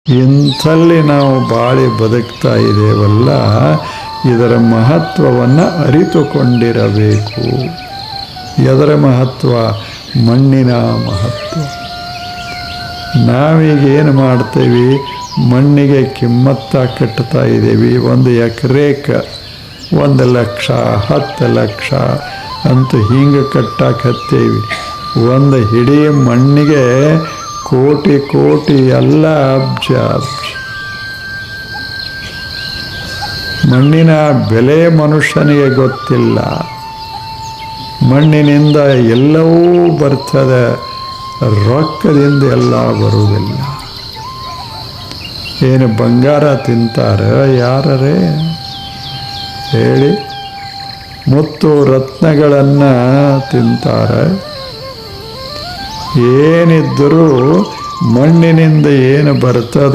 ಇಂಥಲ್ಲಿ ನಾವು ಬಾಳಿ ಬದುಕ್ತಾ ಇದ್ದೇವಲ್ಲ, ಇದರ ಮಹತ್ವವನ್ನು ಅರಿತುಕೊಂಡಿರಬೇಕು. ಎದರ ಮಹತ್ವ? ಮಣ್ಣಿನ ಮಹತ್ವ. ನಾವೀಗೇನು ಮಾಡ್ತೀವಿ? ಮಣ್ಣಿಗೆ ಕಿಮ್ಮತ್ತ ಕಟ್ತಾ ಇದ್ದೀವಿ. 1 ಎಕರೆಗೆ 1 ಲಕ್ಷ, 10 ಲಕ್ಷ ಅಂತೂ ಹಿಂಗೆ ಕಟ್ಟಾಕತ್ತೀವಿ. ಒಂದು ಹಿಡೀ ಮಣ್ಣಿಗೆ ಕೋಟಿ ಕೋಟಿ ಎಲ್ಲ ಅಬ್ಜ ಅಬ್ಜ. ಮಣ್ಣಿನ ಬೆಲೆ ಮನುಷ್ಯನಿಗೆ ಗೊತ್ತಿಲ್ಲ. ಮಣ್ಣಿನಿಂದ ಎಲ್ಲವೂ ಬರ್ತದೆ, ರೊಕ್ಕದಿಂದ ಎಲ್ಲ ಬರುವುದಿಲ್ಲ. ಏನು ಬಂಗಾರ ತಿಂತಾರೆ ಯಾರೇ ಹೇಳಿ? ಮುತ್ತು ರತ್ನಗಳನ್ನು ತಿಂತಾರೆ. ಏನಿದ್ದರೂ ಮಣ್ಣಿನಿಂದ ಏನು ಬರ್ತದೆ